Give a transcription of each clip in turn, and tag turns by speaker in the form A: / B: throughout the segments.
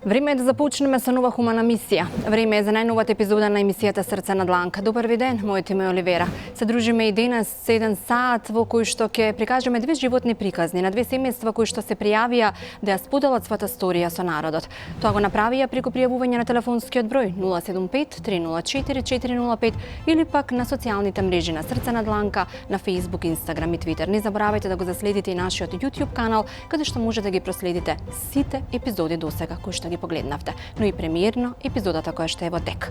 A: Време е да започнеме со нова хумана мисија. Време е за најновата епизода на емисијата Срце на дланка. Добар ви ден, моето име е Оливера. Се дружиме и денес со еден саат во кој што ќе прикажеме две животни приказни на две семејства кои што се пријавија да ја споделат својата сторија со народот. Тоа го направија преку пријавување на телефонскиот број 075 304 405 или пак на социјалните мрежи на Срце на дланка на Facebook, Instagram и Twitter. Не заборавајте да го заследите и нашиот YouTube канал, каде што може да ги проследите сите епизоди досега кои што ги погледнавте, но и премиерно епизодата која што е во тек.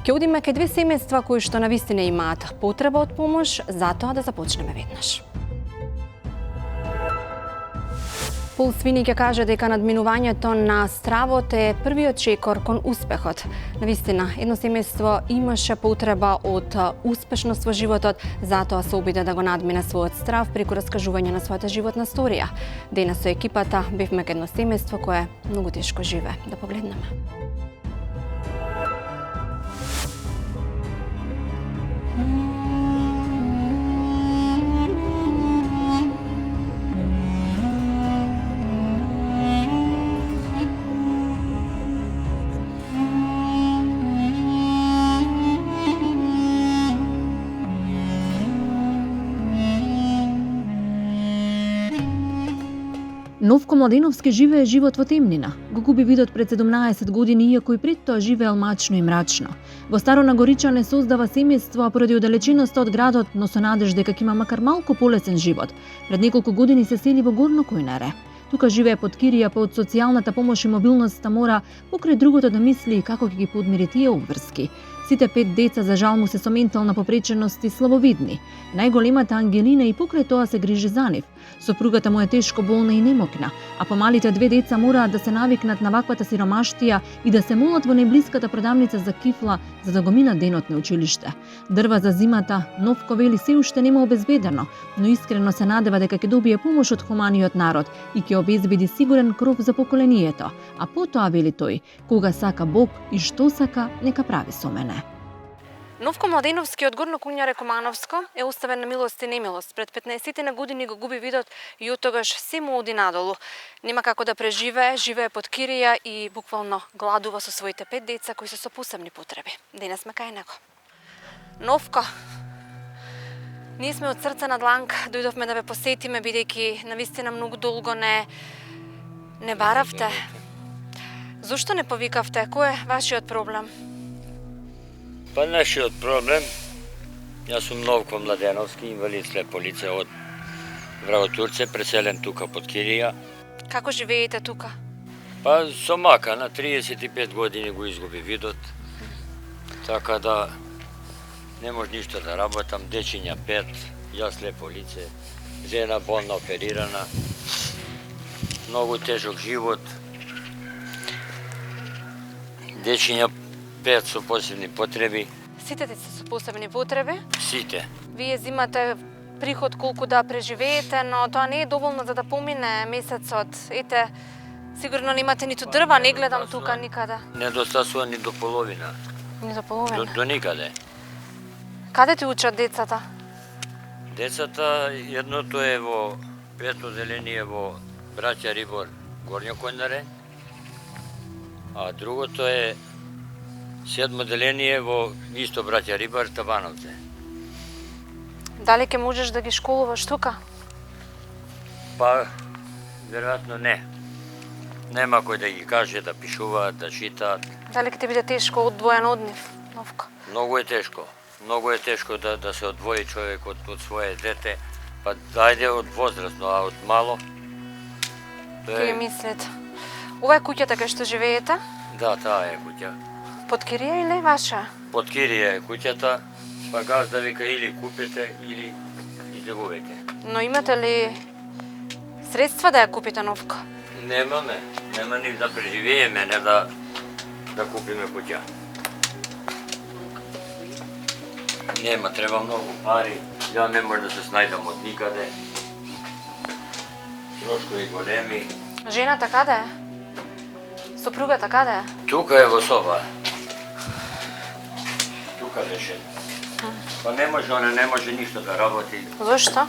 A: Ќе одиме кај две семејства кои што навистина имаат потреба од помош, затоа да започнеме веднаш. Пол Свини ќе каже дека надминувањето на стравот е првиот чекор кон успехот. Навистина, едно семејство имаше потреба од успешност во животот, затоа се обиде да го надмине својот страв преку раскажување на својата животна сторија. Денес со екипата бевме кај едно семејство кое многу тешко живее. Да погледнеме. Новко Младеновски живее живот во темнина. Го губи видот пред 17 години, иако и пред тоа живеел мачно и мрачно. Во Старо Нагоричане создава семејство поради оддалеченоста од градот, но со надеж дека ќе има макар малку полесен живот. Пред неколку години се сели во Горно Којнаре. Тука живее под кирија, па од социјалната помош и мобилноста мора покрај другото да мисли како ќе ги подмири тие обврски. Сите 5 деца за жал му се со ментална попреченост и слабовидни. Најголемата Ангелина и покрај тоа се грижи за нив. Сопругата му е тешко болна и немокна, а помалите 2 деца мораат да се навикнат на ваквата сиромаштија и да се молат во најблиската продавница за кифла за да го минат денот на училиште. Дрва за зимата, Новко вели се уште нема обезбедено, но искрено се надева дека ќе добие помош од хуманиот народ и ќе обезбеди сигурен кров за поколението. А потоа вели тој, кога сака Бог и што сака, нека прави со мене. Новко Младеновски од Горно Којнаре Кумановско е оставен на милост и немилост. Пред 15 на години го губи видот и оттогаш се му оди надолу. Нема како да преживее, живее под кирија и буквално гладува со своите 5 деца кои се со посебни потреби. Денес сме кај него. Новко, ние сме од Срце на дланка, дојдовме да ве посетиме бидејќи навистина многу долго не баравте. Зошто не повикавте? Кој е вашиот проблем?
B: Па нашиот проблем, јас сум Новко Младеновски, инвалид слепо лице од Враготурце, преселен тука под кирија.
A: Како живеете тука?
B: Па со мака, на 35 години го изгуби видот, така да не може ништо да работам, дечиња 5, јас слепо лице, жена болна, оперирана, многу тежок живот, дечиња 5 со посебни потреби.
A: Сите деца со посебни потреби?
B: Сите.
A: Вие зимате приход колку да преживеете, но тоа не е доволно за да помине месецот. Ете, сигурно немате ниту дрва, не гледам тука никаде.
B: Недостасува ни до половина.
A: Ни до половина?
B: До никаде.
A: Каде ти учат децата?
B: Децата, едното е во пето деление во Браќа Рибор, Горњо Којнаре, а другото е седмо деление во исто Браќа Рибар, Табановце.
A: Дали ќе можеш да ги школуваш тука?
B: Па, веројатно не. Нема кој да ги каже да пишуваат, да читаат.
A: Дали ќе ти биде тешко одвоен од нив, Новко?
B: Многу е тешко. Многу е тешко да се одвои човек од свое дете. Па дајде од возрастно, а од мало.
A: Ќе мислите. Ова е куќата кај што живеете?
B: Да, таа е куќа.
A: Под кирија или ваша?
B: Под кирија е куќата, па газда вика или купите или излегувате.
A: Но имате ли средства да ја купите Новко?
B: Немаме, нема ни да преживееме, не да купиме куќа. Нема, треба многу пари, ја не може да се снајдам од никаде. Трошкови големи.
A: Жената каде е? Сопругата каде е?
B: Тука е во соба. Тука беше. Па она не може ништо да работи.
A: Зошто?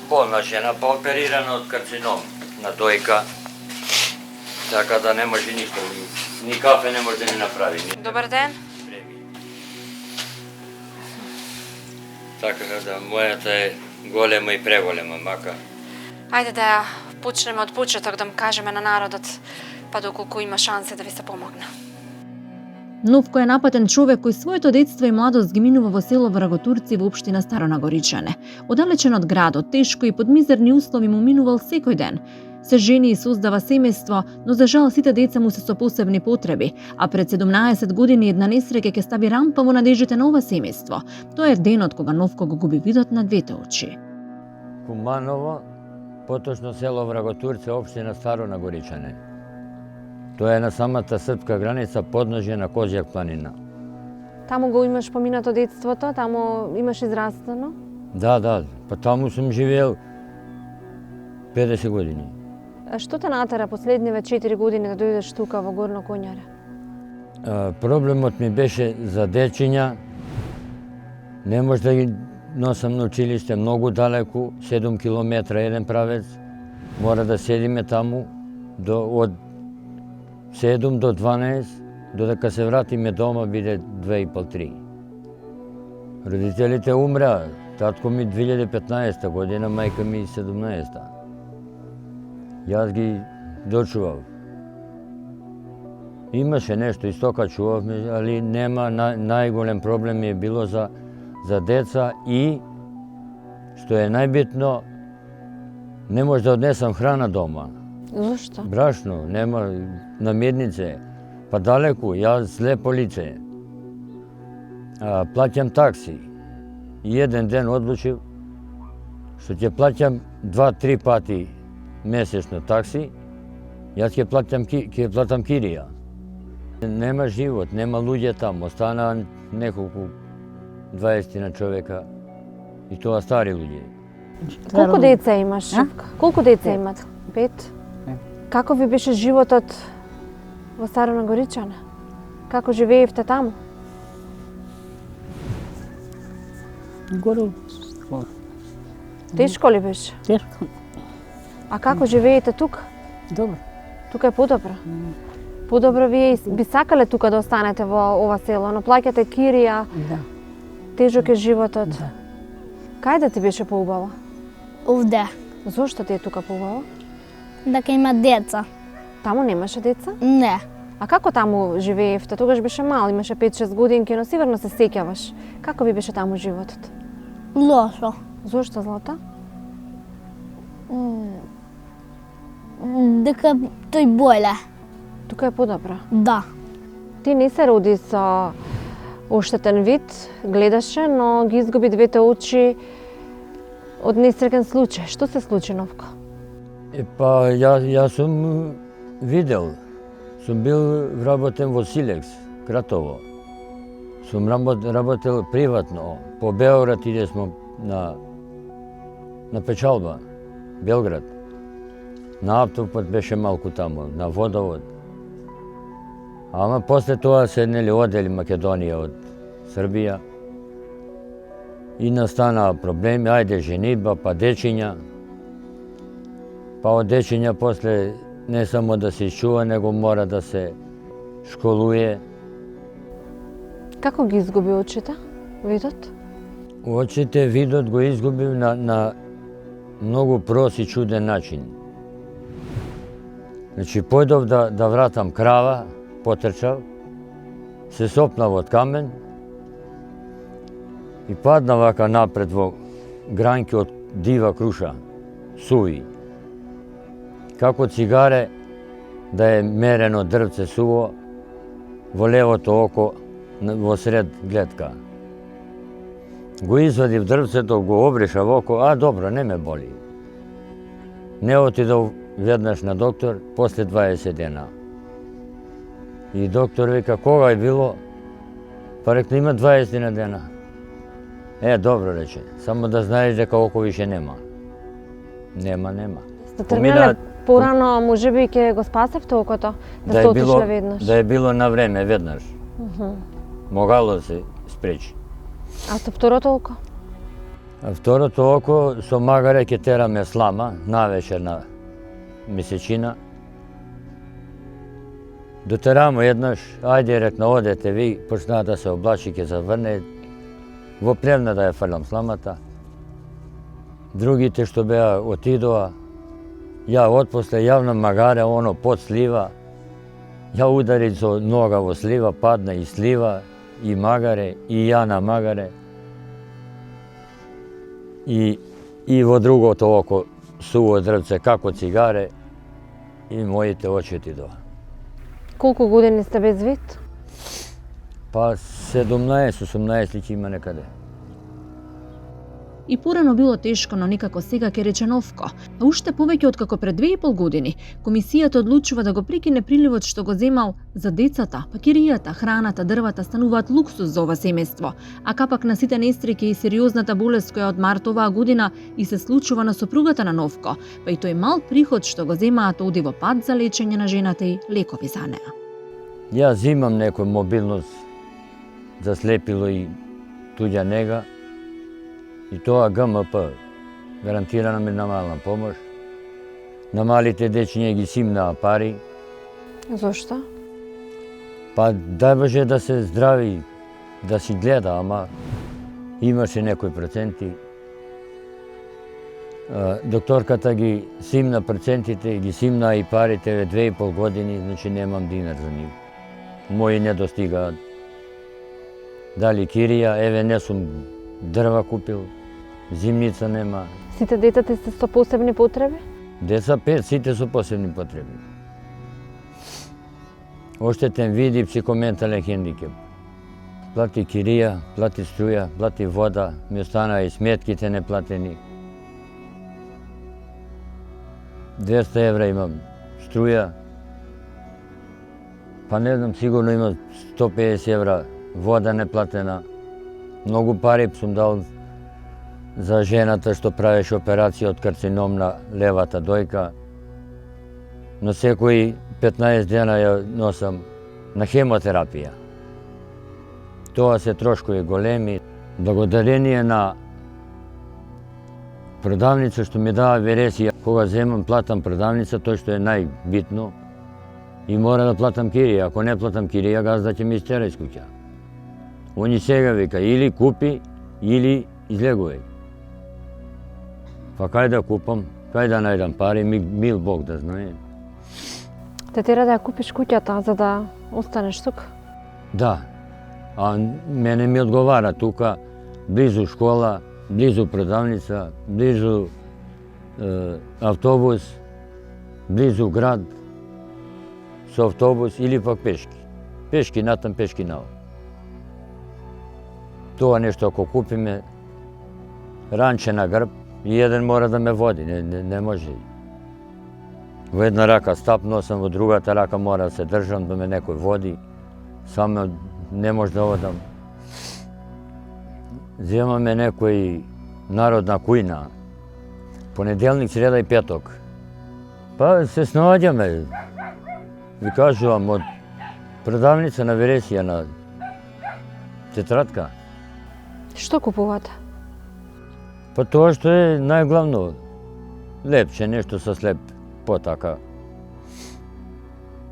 B: Болна жена, па оперирана од карцином на дојка. така да не може ништо, ни кафе не може да ни направи.
C: Добар ден.
B: Така да, мојата е голема и преголема мака.
C: Ајде да ја почнеме од почеток, да му кажеме на народот, па доколку има шансе да ви се помогне.
A: Новко е напатен човек кој своето детство и младост ги минува во село Враготурци во општина Старо Нагоричане. Оддалечен од градот, тешко и под мизерни услови му минувал секој ден. Се жени и создава семејство, но за жал сите деца му се со посебни потреби, а пред 17 години една несреќа ќе стави рампа во надежите на ова семејство. Тоа е денот кога Новко го губи видот на двете очи.
B: Куманово, поточно село Враготурци, општина Старо Нагоричане. Тоа е на самата српска граница, подножје на Козјак планина.
C: Таму го имаш поминато детството, таму имаш израстано?
B: Да, па таму сум живеел 50 години.
C: А што те натера последниве 4 години да дојдеш тука во Горно Коњаре?
B: Проблемот ми беше за дечиња. Не може да ги носам на училиште многу далеку, 7 километра еден правец. Мора да седиме таму од 7 до 12, додека се вратиме дома биде 2,5-3. Родителите умреа. Татко ми 2015 година, мајка ми 17-та. Јас ги дочував. Имаше нешто, истока чувавме, али нема, најголем проблем ми е било за деца и, што е најбитно, не може да однесам храна дома.
C: Зошто?
B: Брашно, нема намирнице, па далеку, јас слепо лице. Плаќам такси. И еден ден одлучив што ќе плаќам 2-3 пати месечно такси, јас ќе платам кирија. Нема живот, нема луѓе таму, останаа неколку 20 на човека и тоа стари луѓе.
C: Колку деца имаш? Колку деца имат? 5? Како ви беше животот во Старо Нагоричане? Како живеевте таму?
D: Гору.
C: Тешко ли беше?
D: Тешко.
C: А како живеете тука?
D: Добро.
C: Тука е подобро. Подобро вие би сакале тука да останете во ова село, но плаќате кирија,
D: Да.
C: тежок е животот.
D: Да.
C: Кај ти беше поубаво?
E: Овде,
C: Зошто ти е тука поубаво?
E: дека има деца.
C: Таму немаше деца?
E: Не,
C: А како таму живеевте? Тогаш беше мал, имаше 5-6 годинки, но сигурно се сеќаваш. Како ви беше таму животот?
E: лошо.
C: Зошто, Злата?
E: Дека тој боле.
C: Тука е подобро.
E: Да.
C: Ти не се роди со оштетен вид, гледаше, но ги изгуби двете очи од несреќен случај. Што се случи, Новко?
B: Па, јас сум видел. Сум бил вработен во Силекс, Кратово. Сум работел приватно. По Београд иде смо на печалба, Белград. На автопат беше малку таму, на водовод. Ама после тоа се одели Македонија од Србија. И настанаа проблеми, ајде женитба, па дечиња. Па од дечиња после не само да се изчува, него мора да се школуе.
C: Како ги изгуби очите, видот?
B: Очите видот го изгубив на многу прост и чуден начин. Значи, појдов да вратам крава, потрчав, се сопнав од камен и падна вака напред во гранки од дива круша, суви. Како цигаре да е мерено дрвце суво во левото око во сред гледка. Го извадив дрвцето, го обришав око, добро, не ме боли. Не отидов веднаш на доктор, после 20 дена. И доктор вика, кога е било? Па рекна, има 20 дена. Добро рече, само да знаеш дека око више нема. Нема.
C: Сте тргнале порано, можеби ќе го спасевте окото, да сте отишле веднаш?
B: Да е било на време, веднаш. Могало да се спречи.
C: А со второто око?
B: Второто око со магаре ќе тераме слама, навечер на месечина. Дотерамо еднаш, ајде рекна одете ви, почна да се облачи, ке се врне, во плевна да ја фрлам сламата. Другите што беа отидоа, ја отпосле јавна магаре, оно под слива, ја удари со нога во слива, падна и слива, и магаре, и ја на магаре. И во другото око суво дрвце како цигаре и моите очи отидоа.
C: Колку години сте без вид?
B: Па 17-18 личи има некаде.
A: И порано било тешко, но никако сега ке рече новко. А уште повеќе откако пред 2,5 години, комисијата одлучува да го прекине приливот што го земал за децата, пакиријата, храната, дрвата стануваат луксус за ова семејство, а капак на сите нестреки и сериозната болест која од март оваа година и се случува на сопругата на Новко, па и тој мал приход што го земаат оди во пат за лечење на жената и лекови за неа.
B: Јас имам некоја мобилност за слепило и туѓа нега, и тоа ГМП, гарантирана минимална помош. На малите дечиња ги симнаа пари.
C: Зошто?
B: Па дај Боже да се здрави, да си гледа, ама имаше некои проценти. Докторката ги симна процентите, ги симна и парите 2,5 години, значи немам динар за нив. Мои не достигаат. Дали кирија, еве не сум дрва купил, зимница нема.
C: Сите децата сте со посебни потреби?
B: Деца 5, сите со посебни потреби. Оштетен вид и психоментален хендикеп. Плати кирија, плати струја, плати вода, ми останаа и сметките неплатени. 200 евра имам струја, па не знам, сигурно има 150 евра вода неплатена. Многу пари сум дал за жената што правеше операција од карцином на левата дојка. Но секои 15 дена ја носам на хемотерапија. Тоа се трошкови големи. Благодарение на продавница што ми дава вересија, кога земам платам продавница, тој што е најбитно, и мора да платам кирија. Ако не платам кирија, газда ќе ми истера из куќа. Они сега вика, или купи, или излегувај. Па кај да купам, кај да најдам пари, мил Бог да знае.
C: Те тера да ја купиш куќата за да останеш тука?
B: Да, а мене ми одговара тука, близу школа, близу продавница, близу автобус, близу град, со автобус или пак пешки. Пешки натам, пешки навам. Тоа нешто ако купиме, ранче на грб, и еден мора да ме води, не може. Во една рака стап носам, во другата рака мора да се држам, да ме некој води. Само не може да одам. Земаме некој народна кујна, понеделник, среда и петок. Па се снаоѓаме, ви кажувам, од продавница на вересија на тетрадка.
C: Што купувате?
B: Па тоа што е најглавно, лепче, нешто со слеп потака.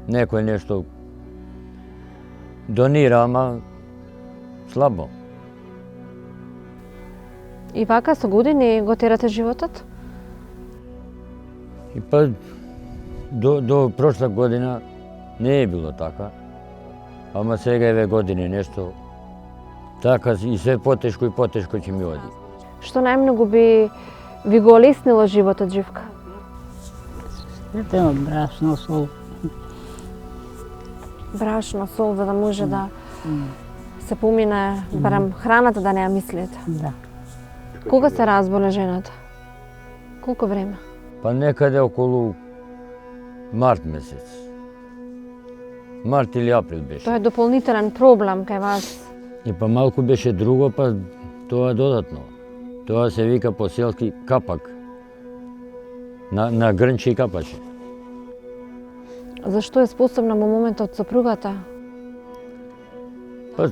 B: Некој нешто донира, ама слабо.
C: И вака со години го терате животот?
B: И па до прошла година не е било така, ама сега еве години нешто така и се потешко и потешко ќе ми оди.
C: Што најмногу ви го олеснило животот, Живка?
D: Ето брашно, сол.
C: Брашно, сол, за да може да се помине, барем храната да не ја мислите.
D: Да.
C: Кога се разболе жената? Колку време?
B: Па некаде околу март месец. Март или април беше.
C: Тоа е дополнителен проблем кај вас.
B: И па малку беше друго, па тоа е додатно. Тоа се вика по селски капак. На грнче и капаче.
C: Зашто е способна во моментот сопругата?
B: Па,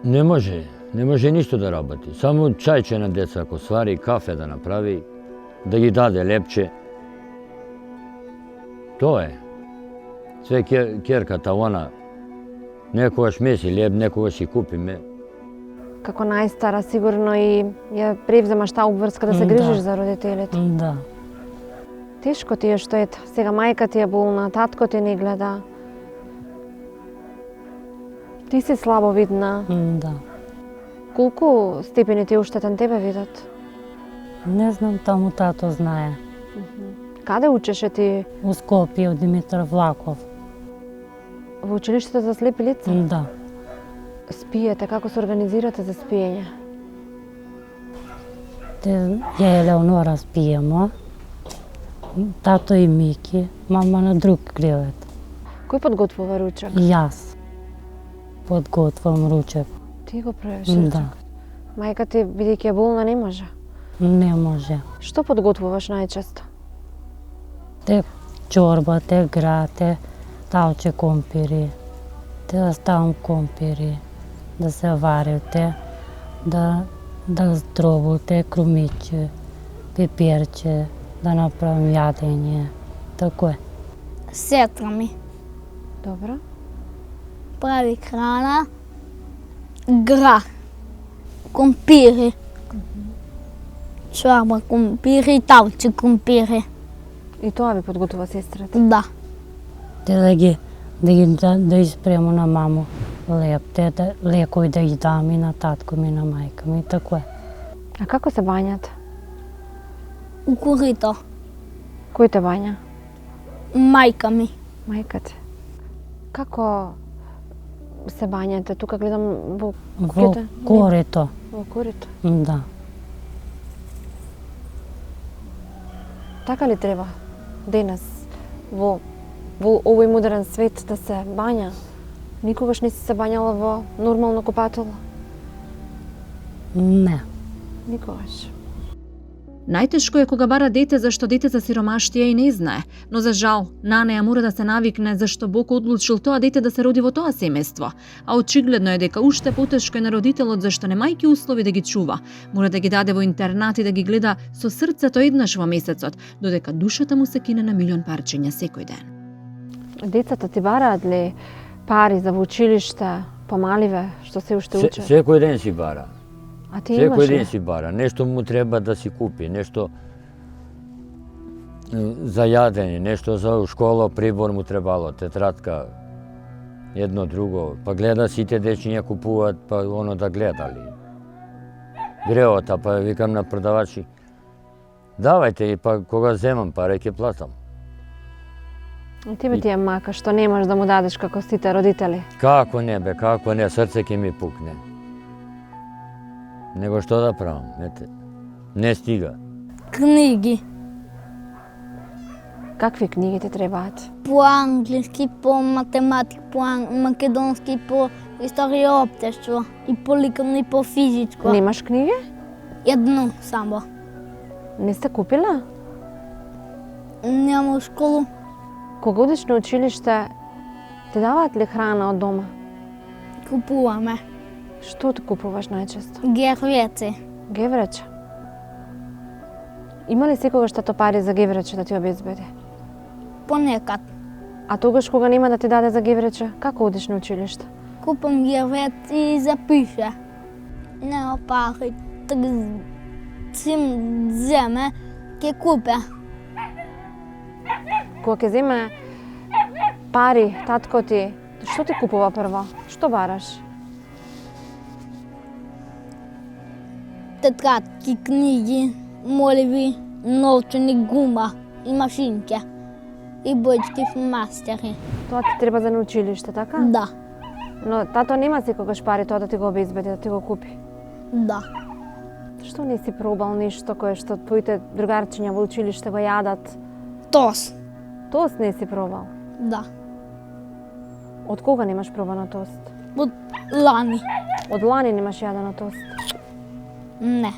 B: не може ништо да работи. Само чајче на деца, ако свари, кафе да направи, да ги даде лепче. Тоа е. Sve керката, она, некогаш меси леб, некогаш си купиме.
C: Како најстара, сигурно и ја превземаш таа обврска да се грижиш за родителите.
D: Да.
C: Тешко ти е што ето, сега мајка ти е болна, татко ти не гледа. Ти си слабовидна.
D: Да.
C: Колку степени ти е уштетен тебе видот?
D: Не знам, таму тато знае.
C: Каде учеше ти?
D: У Скопје, од Димитар Влаков.
C: Во училиштето за слепи лица?
D: Да.
C: Спиете, како се организирате за спиење?
D: Ја и Елеонора спиемо. Тато и Мики, мама на друг кревет.
C: Кој подготвува ручек?
D: Јас подготвам ручек.
C: Ти го правиш ручек?
D: Да.
C: Мајка ти, бидејќи е болна, не може?
D: Не може.
C: Што подготвуваш најчесто?
D: Те чорба, те гра, те талче компири, те да ставам компири, да се варите, да здробуте крумиче, пеперче, да направам јадење. Тако е.
E: Сестра ми
C: Добро.
E: прави храна, грах, компири, чорба компири и талче компири.
C: И тоа ви подготвува сестрата?
E: Да.
D: Те да испрему на маму леп, те да лекови да ги дам и на татко ми, на мајка ми, тако е.
C: А како се бањат?
E: У корито.
C: Кој те бања?
E: Мајка ми.
C: Мајка ти. Како се бањате? Тука гледам во
D: Во
C: куќата.
D: корито,
C: Во корито.
D: да.
C: Така ли треба денес во овој модерен свет да се бања? Никогаш не си се бањала во нормално купатело?
D: Не.
C: Никогаш.
A: Најтешко е кога бара дете зашто дете за сиромаштија и не знае, но за жал, на неа мора да се навикне зашто Бог одлучил тоа дете да се роди во тоа семејство, а очигледно е дека уште потешко е на родителот зашто немајќи услови да ги чува, мора да ги даде во интернат и да ги гледа со срцето еднаш во месецот, додека душата му се кине на милион парчиња секој ден.
C: Децата ти бараат ли пари за во училиште, помаливе, што се уште учат?
B: Секој ден си бара.
C: А ти имаш
B: Секој
C: ли?
B: ден си бара. Нешто му треба да си купи, нешто за јадење, нешто за школа, прибор му требало, тетрадка, едно друго. Па гледа сите дечиња купуваат, па оно да гледали. Греота, па викам на продавачи, давајте и па кога земам пари ќе платам.
C: И тебе ти е мака што немаш да му дадеш како сите родители.
B: Како не бе, како не, срце ќе ми пукне. Него што да правам, ете, не стига.
E: Книги.
C: Какви книги ти требаат?
E: По англиски, по математик, по македонски, по историја и општество, и по ликовно, и по физичко.
C: Немаш книги?
E: Едно само.
C: Не сте купила?
E: Нема школу.
C: Кога одиш на училиште, ти даваат ли храна од дома?
E: Купуваме.
C: Што ти купуваш најчесто?
E: Гервеци.
C: Геврече. Има ли секогаш тато пари за геврече да ти обезбеди?
E: Понекад.
C: А тогаш кога нема да ти даде за геврече, како одиш на училиште?
E: Купам гервец и запише. Нема пари. Так сим земе, ќе купя.
C: Кога ќе земе пари татко ти, што ти купува прво? Што бараш?
E: Тетрадки, книги, моливи, новчени, гума и машинке. И бојчки фломастери.
C: Тоа ти треба за на училиште, така?
E: Да,
C: Но тато нема секогаш пари тоа да ти го обезбеди, да ти го купи.
E: да.
C: Што не си пробал нешто кое што твоите другарчиња во училиште го јадат?
E: Тост.
C: Тост не си пробал?
E: Да.
C: Од кога немаш пробано тост?
E: Од лани.
C: Од лани немаш јадено тост?
E: Не.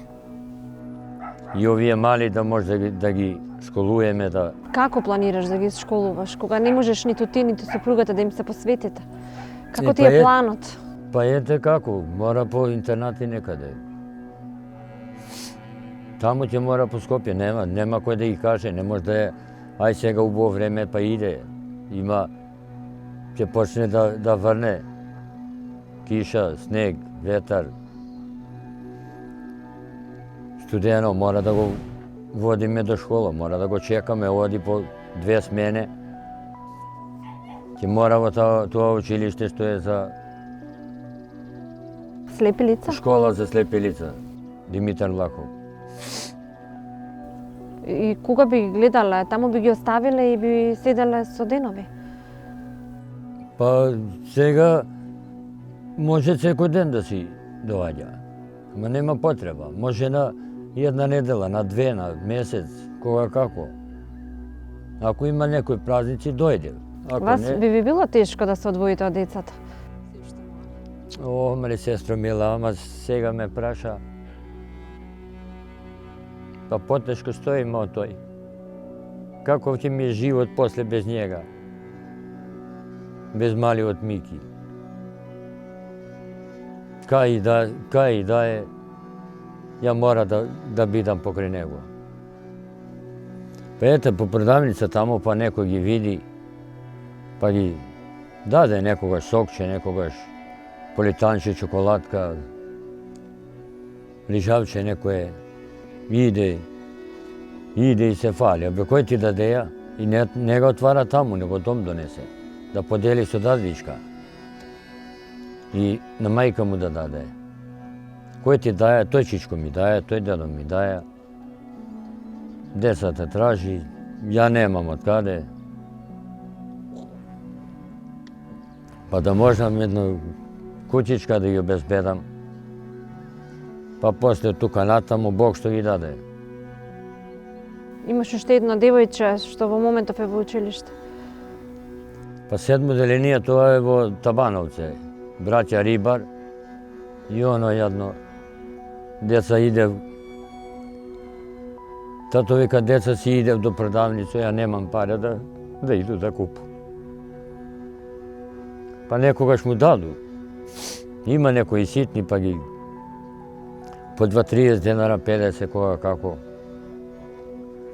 B: И овие мали да може да ги школуеме, да...
C: Како планираш да ги школуваш, кога не можеш ниту ти, ниту сопругата да им се посветите? Како ти
B: па
C: е
B: е-
C: планот?
B: Па ете како, мора по интернати некаде. Таму ќе мора по Скопје, нема кој да ги каже, не може да е, ај сега убаво време, па иде. Има ќе почне да врне киша, снег, ветар, студено, мора да го водиме до школа, мора да го чекаме, оди по 2 смене. Ќе мора во тоа училиште што е за
C: Слепи лица?
B: школа за слепи лица, Димитар Влахов.
C: И кога би ги гледале, таму би ги оставиле и би седеле со денови?
B: Па сега може секој ден да си доаѓа, ама нема потреба. Може на една недела, на 2, на месец, кога како. Ако има некои празници, дојде. Ако
C: Вас
B: не,
C: би било тешко да се одвоите од децата?
B: о, мали сестро мила, ама сега ме праша. Па потешко стоиме од тој. Каков ќе ми е живот после без njega? Без малиот Мики. Кај да е, ја мора да бидам покрај него. Па ете, по продавница таму, па некој ги види, па ги даде некогаш сокче, некогаш политанче, чоколадка, лижавче некое, иде и се фали. Абе, кој ти даде ја? И не го отвара таму, него дом донесе, да подели со дадвичка. И на мајка му да даде. Кој ти даја, тој чичко ми даја, тој дедо ми даја. Децата тражи, ја немам од каде. Па да можам едно кутичка да ги обезбедам. Па после тука натаму Бог што ги даде.
C: Имаш уште едно девојче што во моментов е во училиште.
B: Па 7 деление тоа е во Табановце. Браќа Рибар и оно јадно деца иде. Тато вика деца си идев до продавница, ја немам пари да иду да купу. Па некогаш му даду. Има некои ситни, па ги по 2-30 денара, 50, кога како.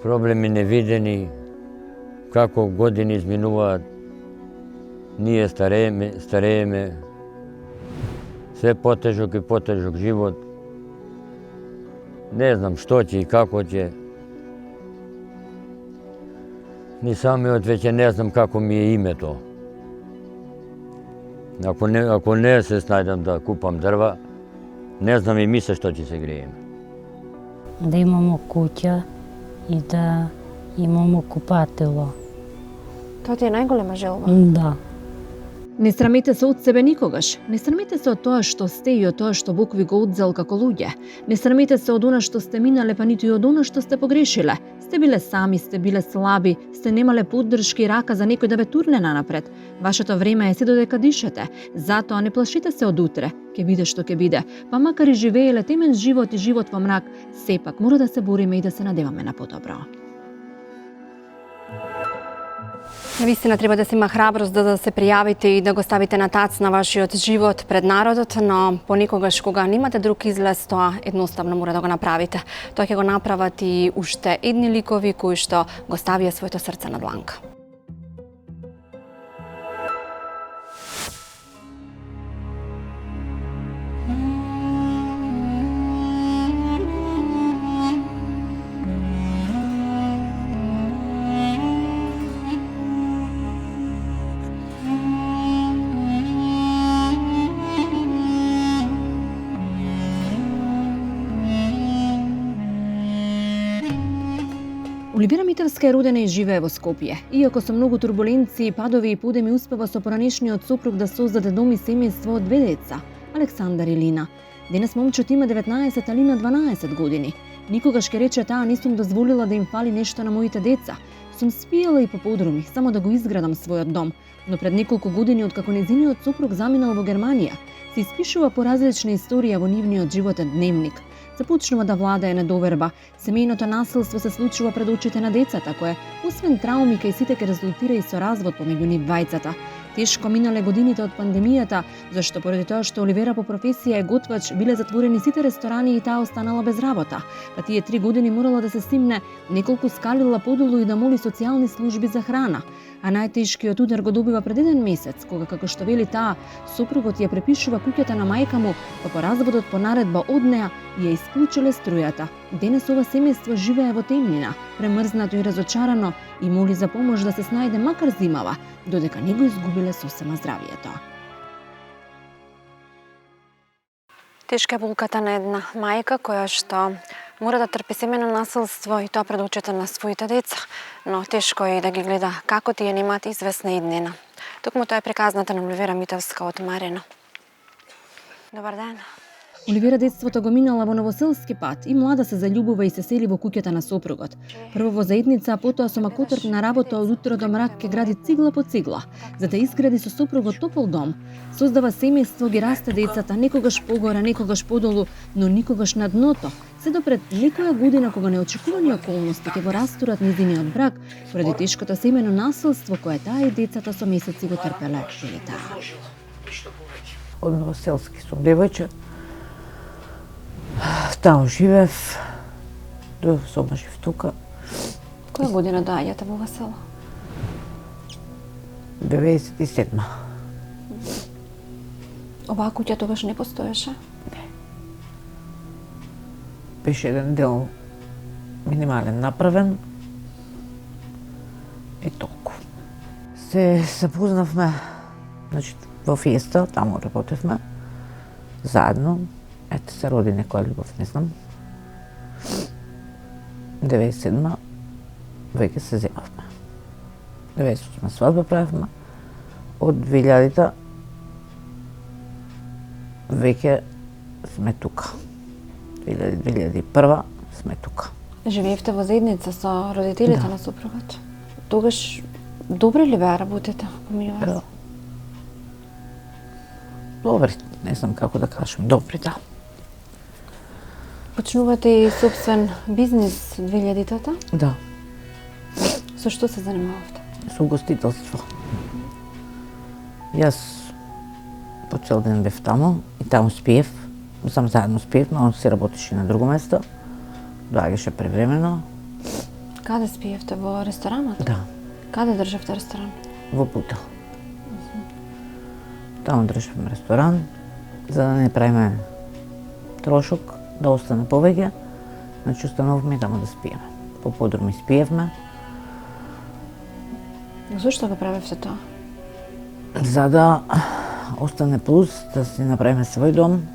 B: Проблеми невидени, како години изминуваат, ние старееме, се потежок и потежок живот. Не знам што ќе и како ќе. Ни самиот веќе не знам како ми е името. Ако не се снајдам да купам дрва, не знам и мисля што ќе се греем.
D: Да имамо куќа и да имамо купатело.
C: Тоа ти е најголема желба.
D: Да.
A: Не срамете се од себе никогаш. Не срамете се од тоа што сте и од тоа што Бог ви го одзел како луѓе. Не срамете се од она што сте минале, па ниту и од она што сте погрешиле. Сте биле сами, сте биле слаби, сте немале поддршки и рака за некој да ве турне нанапред. Вашето време е се додека дишете. Затоа не плашите се од утре. Ке биде што ке биде. Па макар и живееле темен живот и живот во мрак, сепак мора да се бориме и да се надеваме на подобро.
C: Навистина треба да се има храброст да се пријавите и да го ставите на тац на вашиот живот пред народот, но понекогаш кога немате друг излез, тоа едноставно мора да го направите. Тоа ќе го направат и уште едни ликови кои што го ставија своето срце на дланка.
A: Оливера Митевска е родена и живее во Скопје. Иако со многу турбуленции, падови и подеми успева со поранешниот сопруг да создаде дом и семејство од 2 деца, Александар и Лина. Денес момчето има 19, а Лина 12 години. Никогаш ке рече таа не сум дозволила да им фали нешто на моите деца. Сум спиела и по подруми, само да го изградам својот дом. Но пред неколку години, откако незиниот сопруг заминал во Германија, се испишува поразлична историја во нивниот животен дневник. Започнува да владае недоверба. Семејното насилство се случува пред очите на децата, кое, освен трауми, кај сите ке резултира и со развод помеѓу нив двајцата. Тешко минале годините од пандемијата, зашто поради тоа што Оливера по професија е готвач, биле затворени сите ресторани и таа останала без работа. Па тие 3 години морала да се стимне неколку скалила подолу и да моли социјални служби за храна. А најтешкиот удар го добива пред 1 месец, кога, како што вели таа, сопругот ја препишува куќата на мајка му, па по разводот по наредба од неа ја исклучиле струјата. Денес ова семејство живее во темнина, премрзнато и разочарано, и моли за помош да се снајде макар зимава, додека не го изгубиле сосема здравието.
C: Тешка е булката на една мајка која што мора да трпи семено насилство и тоа пред очите на своите деца, но тешко е и да ги гледа како тие немаат известна иднина. Токму тоа е приказната на Оливера Митевска од Марено. Добар ден.
A: Оливера детството го минала во Новоселски пат и млада се заљубува и се сели во куќата на сопругот. Прво во заедница, а потоа со макотрпна работа од утро до мрак ке гради цигла по цигла, за да изгради со сопругот топол дом. Создава семејство, ги расте децата, некогаш погора, некогаш подолу, но никогаш на дното. Се до пред некоја година кога неочекувани околности ќе го растурат низиниот брак, поради тешкото семено насилство кое таа и децата со месеци го трпеле, вели таа.
F: Од Новоселски сум девојче. Таму живеев, до омажив тука.
C: Која година доаѓате во ова село?
F: 97.
C: Оваа куќа тогаш не постоеше?
F: Беше еден дел минимален направен и толку. Се запознавме, значи, во феста, таму работевме, заедно. Ете се роди некоја љубов, не знам. 97-ма веќе се земавме. 98-ма свадба правевме. Од 2000-та веќе сме тука. 2001 сме тука.
C: Живеевте во заедница со родителите на сопругот. Тогаш добри ли беа работите помеѓу вас?
F: Добри, не знам како да кажам, добри, да.
C: Почнувате и собствен бизнис 2000-тата?
F: Да,
C: Со што се занимававте?
F: со угостителство. Јас по цел ден бев таму и таму спиев. Сам заедно спиевме, он се работеше на друго место. Доаѓаше превремено.
C: Каде спиевте? Во ресторанот?
F: Да,
C: Каде државте ресторан?
F: во Бутел. Таму државме ресторан, за да не правиме трошок, да остане повеќе. Значи, остановивме таму да спиеме. По подруми спиевме,
C: Зошто го правевте тоа?
F: за да остане плюс, да си направиме свој дом,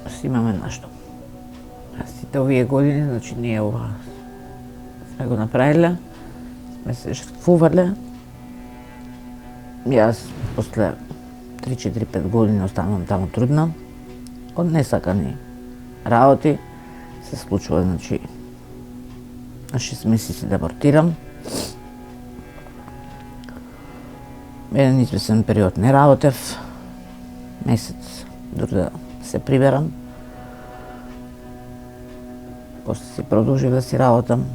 F: да си имаме наш дом. Сите овие години, значи, ние ова сме го направиле, сме се жртвувале. Јас после 3-4-5 години останувам таму трудна, од несакани работи, се случува, значи, на 6 месеци да абортирам. Еден известен период не работев, месец дури да се приберам. После си продолжив да си работам.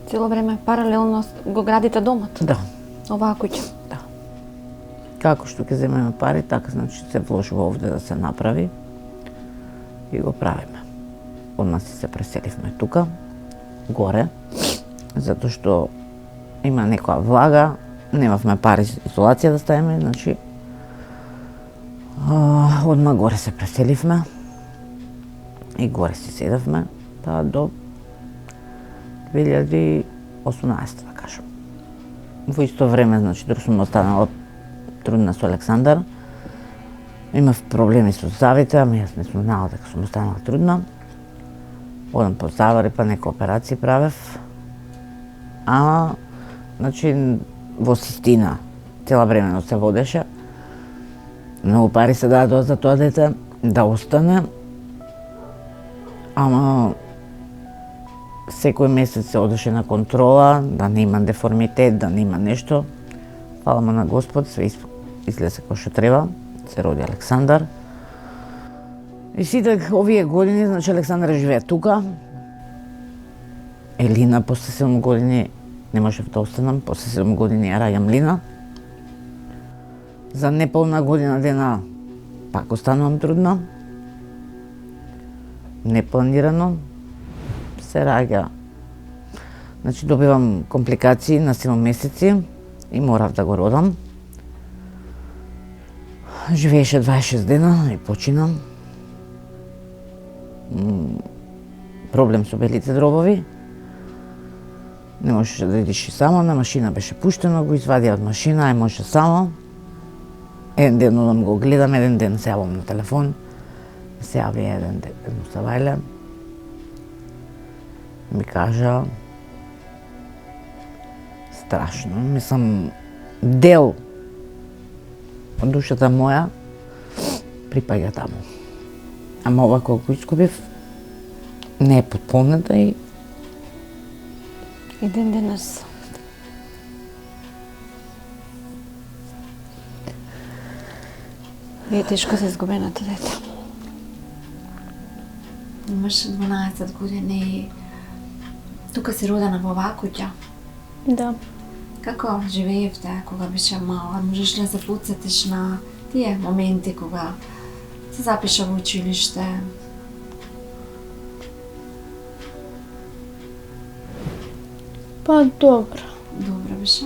C: Цело време паралелно го градите домот?
F: Да,
C: Оваа куќа?
F: да. Како што ќе земеме пари, така значи се вложува овде да се направи и го правиме. Одма си се преселивме тука, горе, затоа што има некоја влага, немавме пари за изолација да ставиме, значи одма горе се преселивме и горе си седевме, па до 2018, да кажам. Во исто време, значи, док сум останала трудна со Александар, имав проблеми со завите, ами јас не сум знала дека сум останала трудна. Одам по завари, па нека операции правев. Ама, значи, во систина цела времено се водеше. Многу пари се дадоа за тоа дете да остане. Ама секој месец се одеше на контрола, да не има деформитет, да не има нешто. Фала му на Господ, све излезе како што треба. Се роди Александар. И сите овие години, значи, Александар живее тука. Елина, после 7 години не можев да останам, после 7 години ја раѓам Лина. За неполна година дена пак останувам трудна. Непланирано се раѓа. Значи добивам компликации на 7 месеци и морав да го родам. Живееше 26 дена и почина. Проблем со белите дробови. Не можеше да идиш само, на машина беше пуштено, го извадија од машина, ај може само. Еден ден одам го гледам, еден ден се јавам на телефон. Се јави еден савајле. Ми кажа страшно, мислам дел од душата моја припаѓа таму. Ама ова колку искупив не е потполнета и
C: ден денес. Ви е тешко за изгубеното дете. Имаш 12 години и тука си родена во оваа куќа.
E: Да.
C: Како живеевте кога беше мала? Можеш ли да се потсетиш на тие моменти кога се запиша во училиште?
E: Па добро.
C: Добро беше.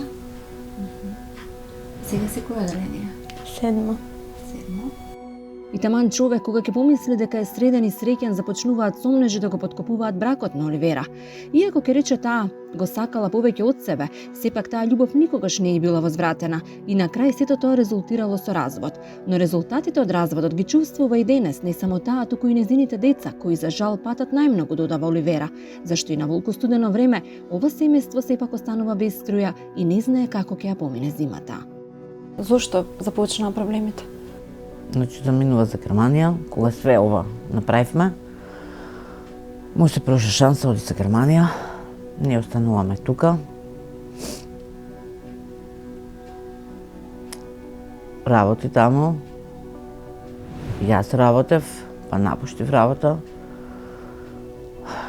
C: Сега си која оделение?
E: 7.
C: Седмо.
A: И таман човек кога ќе помисли дека е среден и среќен, започнуваат сомнежи да го подкопуваат бракот на Оливера. Иако ќе рече таа го сакала повеќе од себе, сепак таа љубов никогаш не е била возвратена и на крај сето тоа резултирало со развод. Но резултатите од разводот ги чувствува и денес, не само таа, туку и незините деца, кои за жал патат најмногу додава Оливера, зашто и на волку студено време ова семејство сепак останува без струја и не знае како ќе ја помине зимата.
C: Зошто започнаа проблемите?
F: Значи заминува за Германија, кога све ова направивме. Му се проша шанса, оди за Германија. Ние остануваме тука. Работи таму. Јас работев, па напуштив работа.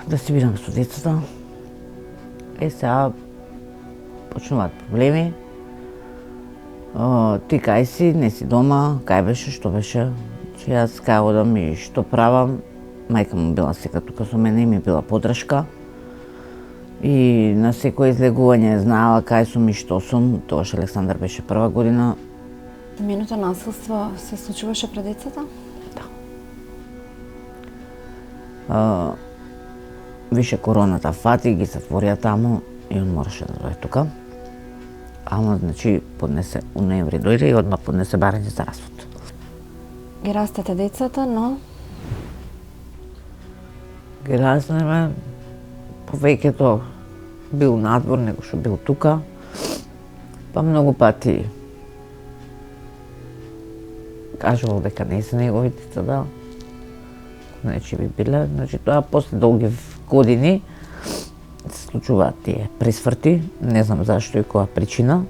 F: Да си бидам со децата. Сега почнуваат проблеми. Ти кај си, не си дома, кај беше, што беше. Че јас кај одам и што правам. Мајка му била сега тука со мене и ми била подршка. И на секој излегување знаела кај сум и што сум. Тогаш Александар беше прва година.
C: Минуто насилство се случуваше пред децата?
F: Да. Више короната фати, ги затворија таму и он мораше да дојде тука. Ама, значи, поднесе у ноември дојде и одма поднесе барање за развод.
C: Ги растете децата, но
F: Ги разнеме, повеќето бил надвор него што бил тука, па многу пати кажувал дека не се негови деца, да, значи би биле, значи тоа после долги години се случуваат тие пресврти, не знам зашто и која причина.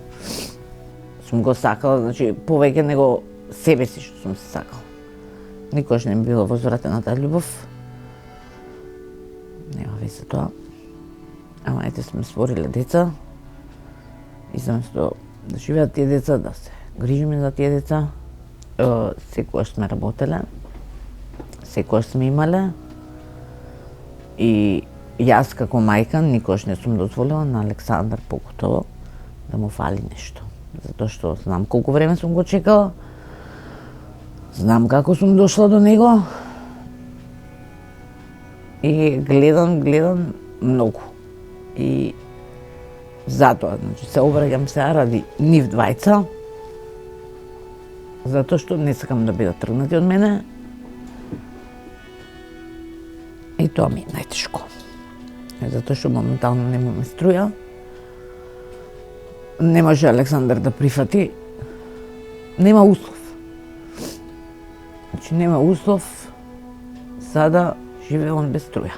F: Сум го сакала, значи повеќе него себе си што сум се сакала. Никош не ми била возвратена таа љубов. Нема веќе тоа. Ама ете сме створиле деца и заместо да живеат тие деца, да се грижиме за тие деца. Секогаш сме работеле, секогаш сме имале и јас како мајка никош не сум дозволила на Александар поготово да му фали нешто. Затоа што знам колку време сум го чекала, знам како сум дошла до него и гледам многу. И затоа, значи, се обраќам сега ради нив двајца, затоа што не сакам да бидат тргнати од мене. И тоа ми е најтешко. Затоа што моментално немаме струја. Не може Александар да прифати. Нема услов. Значи нема услов за да живее он без струја.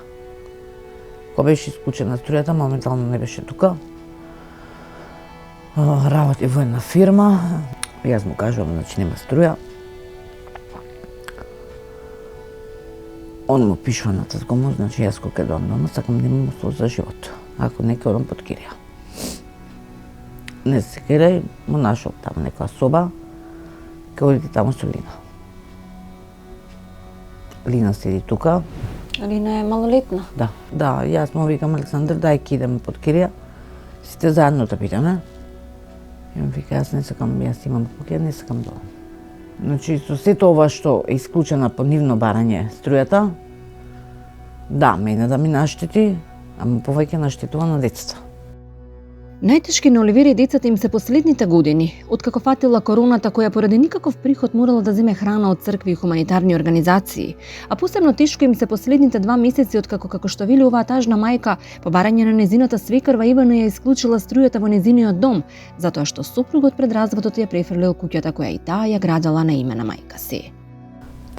F: Кога беше исклучена струјата, моментално не беше тука. Работи во една фирма. Јас му кажувам, значи нема струја. Он му пишува на тазгомо, значи јас кога дојдам дома, сакам да имам услов за живот. Ако не, ќе одам под кирија. Не се кирај, му нашол таму некоја соба. Ке одите таму со Лина. Лина седи тука.
C: Алина е малолетна.
F: Да, јас му викам Александар, дај ке идеме под кирија. Сите заедно да питаме. И ми вика, јас не сакам, јас имам куќа, не сакам дом. Значи, со сето ова што е исклучена по нивно барање струјата, да, мене да ми наштети, ама повеќе наштетува на децата.
A: Најтешки на Оливера и децата им се последните години, откако фатила короната која поради никаков приход морала да земе храна од цркви и хуманитарни организации, а посебно тешко им се последните 2 месеци откако, како што вели оваа тажна мајка, по барање на незината свекрва Ивана ја исклучила струјата во незиниот дом, затоа што супругот пред разводот ја префрлил куќата која и таа ја градела на име на мајка си.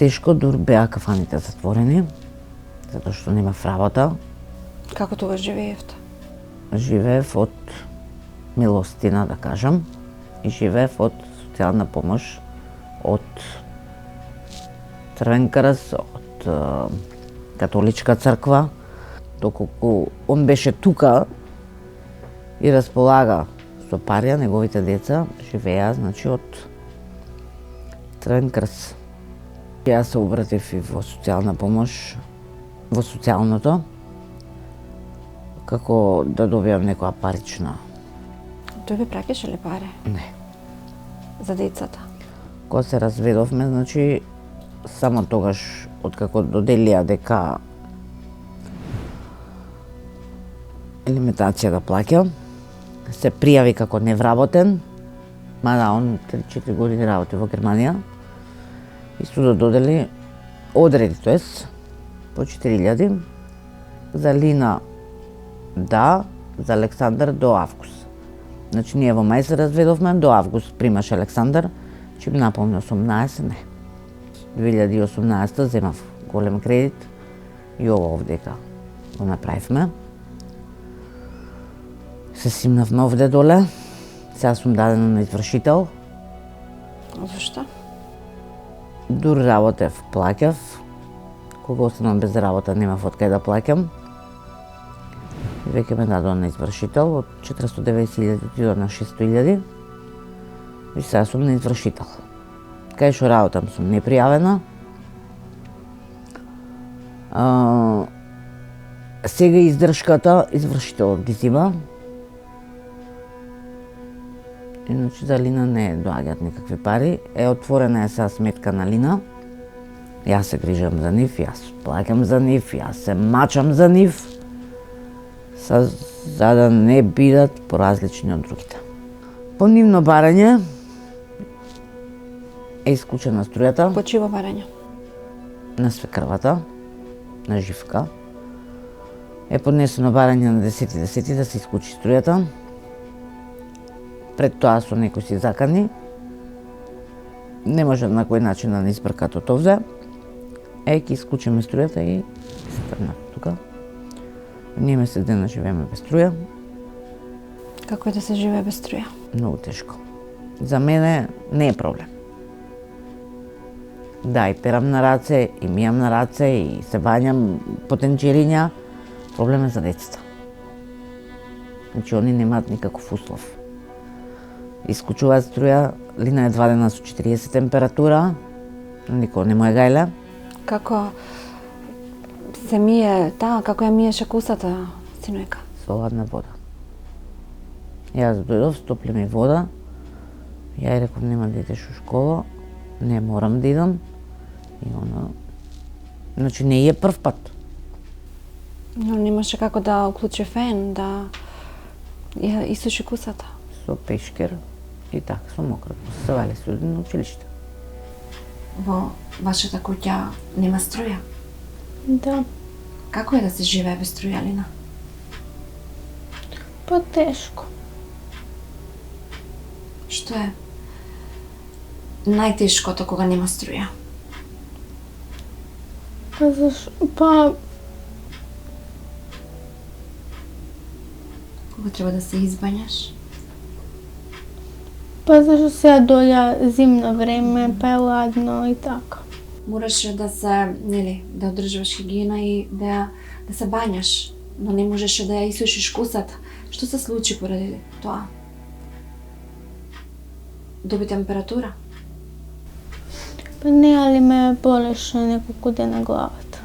F: Тешко, дур беа кафаните затворени, затоа што немав работа.
C: Како тогаш живеевте?
F: Живеев од милостина, да кажам, и живеев од социјална помош, од Црвен крст, од католичка црква. Доколку он беше тука и располага со парија, неговите деца живеа, значи, од Црвен крст. Јас се обратив и во социјална помош, во социјалното, како да добијам некоја парична.
C: Тој ви праќаше ли пари?
F: Не.
C: За децата?
F: Кога се разведовме, значи, само тогаш, откако доделија дека елиминација да плаќа, се пријави како невработен, мада он 3-4 години работи во Германија, и судот додели, одреди, тоест, по 4000, за Лина да, за Александар до август. Значи, ние во мај се разведовме, до август примаше Александар, чим наполни 18, не. 2018 земав голем кредит и ова овдека го направивме. Се симнавме овде доле, сега сум дадена на извршител.
C: Зашто?
F: Дур работев, плаќав. Кога останам без работа, немав од кај да плаќам. И веќе ме дадоа на извршител, од 490.000 отидоа на 600.000. И сега сум на извршител. Кај што работам сум непријавена. Сега издршката извршителот ги зима. Иначе за Лина не доаѓаат никакви пари. Отворена е сега сметка на Лина. Јас се грижам за нив, јас плаќам за нив, јас се мачам за нив, за да не бидат поразлични од другите. По нивно барање е исклучена струјата.
C: По чиво барање?
F: На свекрвата, на Живка. Е поднесено барање на 10.10 да се исклучи струјата. Пред тоа со некој си закани. Не може на кој начин да не избркат од овде. Ќе исклучиме струјата и се тргнат тука. Ние месец дена живееме без струја.
C: Како е да се живее без струја?
F: Многу тешко. За мене не е проблем. Да, и перам на раце, и мијам на раце, и се бањам потенчериња. Проблем е за децата. Значи, они немаат никаков услов. Исклучуваат струја, Лина е 2 дена со 40 температура, никој не му е гајле.
C: Како се мие таа, како ја миеше кусата, синојка?
F: Со ладна вода. Јас дојдов, стопли ми вода, ја и реков нема да идеш у школа, не морам да идам. И она... Значи не е прв пат.
C: Но немаше како да уклучи фен, да ја исуши кусата.
F: Со пешкер и така, со мокро. Се вали студент на училиште.
C: Во вашата куќа нема струја?
E: Да,
C: Како е да се живее без струја, Лина?
E: по-тешко.
C: Што е најтешкото кога нема струја?
E: Па,
C: Кога треба да се избањаш?
E: зашто сега дојде зимно време, па е ладно и така.
C: Мораше да се, нели, да одржуваш хигиена и да се бањаш, но не можеше да ја исушиш кусата. Што се случи поради тоа? Доби температура?
G: Па не, али ме болеше неколку дена главата.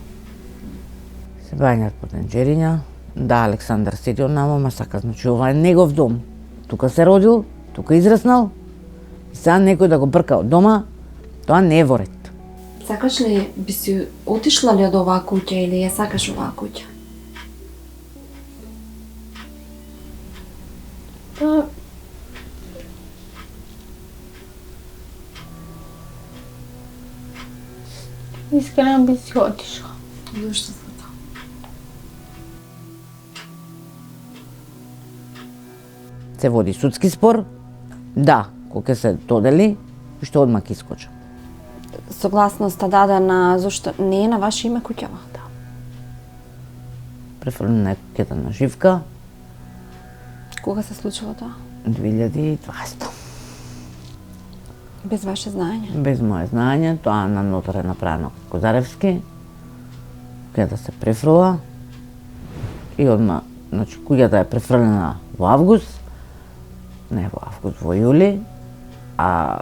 F: Се бањат по тенџериња. Да, Александар седел намо, ма сака, значи ова е негов дом. Тука се родил, тука израснал. И сега некој да го брка од дома, тоа не е во ред.
C: Сакаш ли би си отишла ли од оваа куќа или ја сакаш оваа куќа?
G: Па... Искрено би си отишла.
C: Зошто за тоа?
F: Се води судски спор. Да, кога се додели, што одма ќе искоча.
C: Согласноста дадена зашто не е на ваше име куќава? Да.
F: Префрлена е куќата на Живка,
C: Кога се случило тоа?
F: 2020.
C: Без ваше знаење?
F: Без моje знаење, тоа на нотар е направено Козаревски. Куќата се префрла и одма, значи куќата е префрлена во август, не во август, во јули, а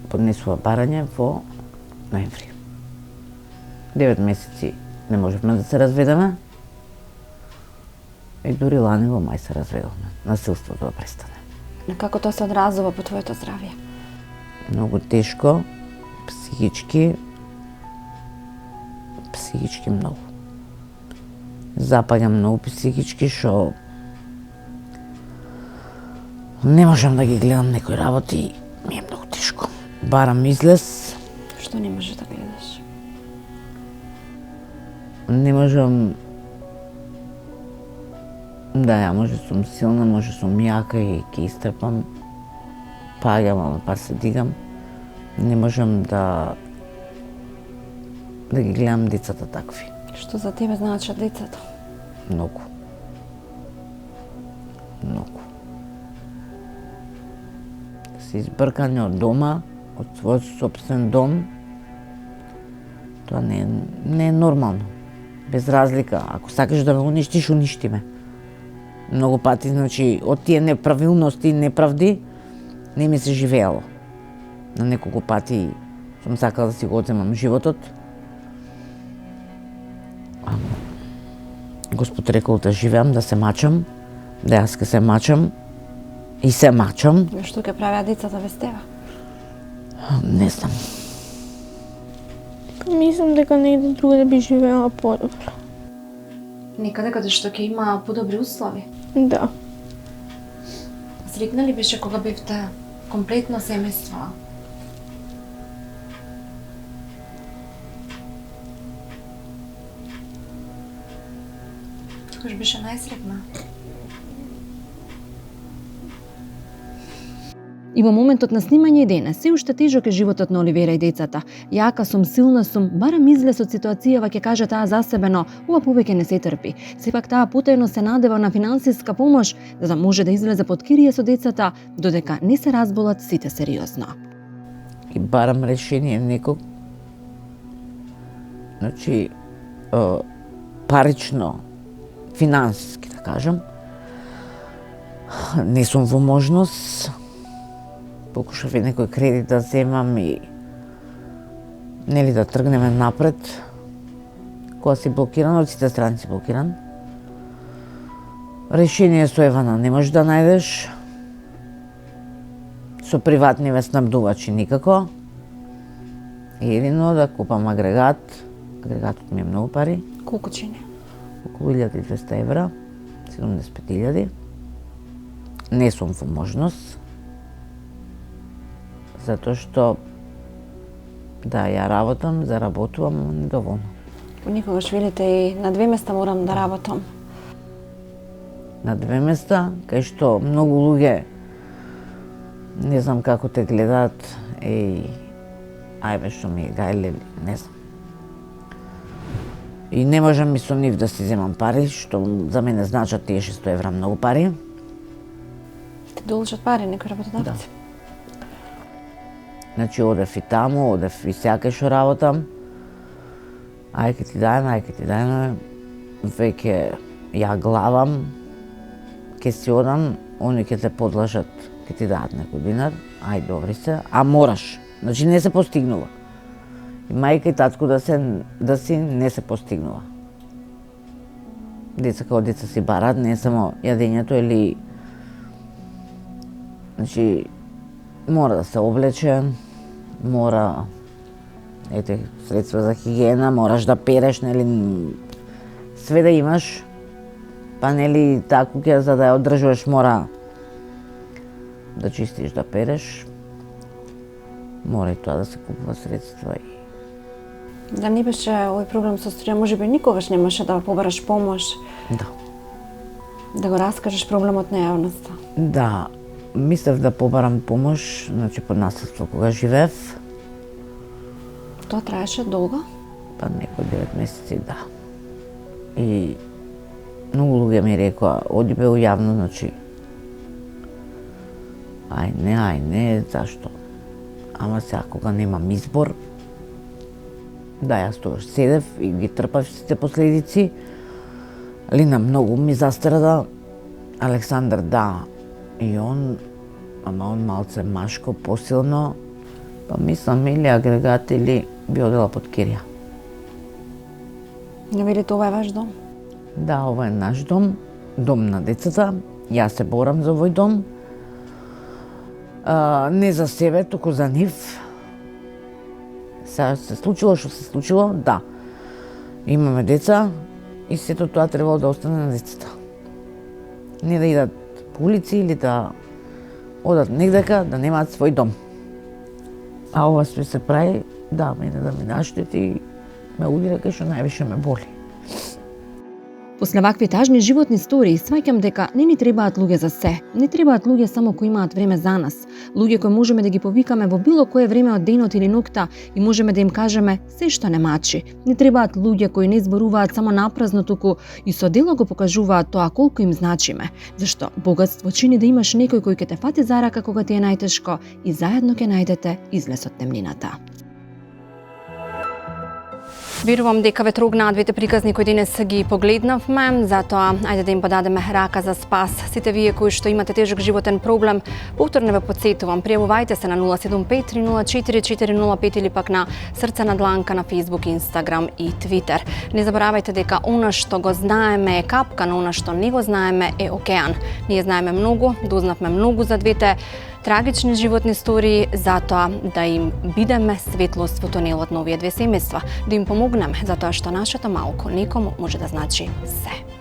F: поднесува барање во ноември. 9 месеци не можевме да се разведеме и дури лани во мај се разведовме. Насилството да престане.
C: Како тоа се одразува по твоето здравје?
F: Многу тешко, психички многу. Запаѓам многу психички, што не можам да ги гледам некои работи, ми е многу тешко. Барам излез,
C: Што не можеш да гледаш?
F: не можам да ја може сум силна, може сум јака и ќе истрпам. Паѓам, ама пар се дигам. Не можам да ги гледам децата такви.
C: Што за тебе значат децата?
F: Многу. Многу. Се избркани од дома, од својот собствен дом, тоа не е нормално. Без разлика, ако сакаш да ме уништиш, уништи ме. Многу пати, значи, од тие неправилности и неправди, не ми се живеело. На неколку пати сум сакала да си го одземам животот. Господ рекол да живеам, да се мачам, да јас ке се мачам и се мачам.
C: Што ќе правеа децата без тебе?
F: Не знам.
G: Мислам дека негде другаде би живеела подобро.
C: Некаде каде што ќе има подобри услови?
G: Да.
C: Срекна ли беше кога бевте комплетно семејство? Тогаш беше најсрекна?
A: И во моментот на снимање и денес, се уште тежок е животот на Оливера и децата. Јака сум, силна сум, барам излез од ситуацијава, ќе каже таа за себе, но ова повеќе не се трпи. Сепак таа потајно се надева на финансиска помош, за да може да излезе под кирие со децата, додека не се разболат сите сериозно.
F: И барам решение некој, значи, парично, финансиски, да кажам. Не сум во можност. Покушав и некој кредит да земам и нели да тргнеме напред. Кога си блокиран, од сите страни си блокиран. Решение со Евана не можеш да најдеш. Со приватни снабдувачи никако. Едино да купам агрегат. Агрегатот ми е многу пари.
C: Колку чини?
F: Околу 1200 евра, 75.000. Не сум во можност. Затоа што да ја работам, заработувам, недоволно.
C: Никогаш велите и на 2 места морам да работам.
F: На 2 места, кај што многу луѓе не знам како те гледаат, ајбе што ми е гајле, не знам. И не можам и со нив да си земам пари, што за мене значат тие 600 евра многу пари.
C: Те должат пари некои работодавци.
F: Значи, одев и таму, одев и сякаш што работам. Ај ке ти дајме, веќе ја главам, ке си одам, они ке те подлажат, ке ти дадат некој динар, ај добри се, а мораш. Значи, не се постигнува. И мајка и татко да си не се постигнува. Деца како деца си барат, не само јадењето или... Значи, мора да се облече, мора... Ете, средства за хигиена, мораш да переш, нели... Све да имаш, па нели таа куќа за да ја одржуваш мора да чистиш, да переш, мора и тоа да се купува средства и...
C: Да не беше овој проблем со струја, можеби никогаш немаше да побараш помош.
F: Да.
C: Да го раскажеш проблемот на јавноста.
F: Да, мислев да побарам помош, значи под наследство кога живеев,
C: Тоа траеше долго?
F: па некои 9 месеци, да. И многу луѓе ми рекоа, оди бе јавно, значи, ај не, зашто? Ама сега кога немам избор, да, јас тогаш седев и ги трпав сите последици. Лина многу ми застрада, Александар да, и он, ама он малце машко, посилно, па мислам или агрегат или би одела под кирија.
C: Не велите ова е ваш дом?
F: Да, ова е наш дом, дом на децата, јас се борам за овој дом, не за себе, туку за нив. Сега се случило што се случило, да. Имаме деца и сето тоа требало да остане на децата. Не да идат по улици или да одат негдека, да немаат свој дом. А ова све се прави, да, мене да ми наштети, ме удира кај што највише ме боли.
A: После вакви тажни животни истории, сваќам дека не ни требаат луѓе за се. Не требаат луѓе само кои имаат време за нас. Луѓе кои можеме да ги повикаме во било кое време од денот или ноќта и можеме да им кажеме се што не мачи. Не требаат луѓе кои не зборуваат само напразно, туку и со дело го покажуваат тоа колку им значиме. Зашто богатство чини да имаш некој кој ќе те фати за рака кога ти е најтешко и заедно ќе најдете излез од темнината.
C: Верувам дека ве трогнаат двете приказни кои денес ги погледнавме, затоа ајде да им подадеме рака за спас. Сите вие кои што имате тежок животен проблем, повторно ве потсетувам, пријавувајте се на 075-304-405 или пак на Срце на дланка на Facebook, Instagram и Twitter. Не заборавајте дека она што го знаеме е капка, но она што не го знаеме е океан. Ние знаеме многу, дознавме многу за двете трагични животни истории, затоа да им бидеме светлост во тунелот на овие две семејства, да им помогнеме, затоа што нашето малко некому може да значи се.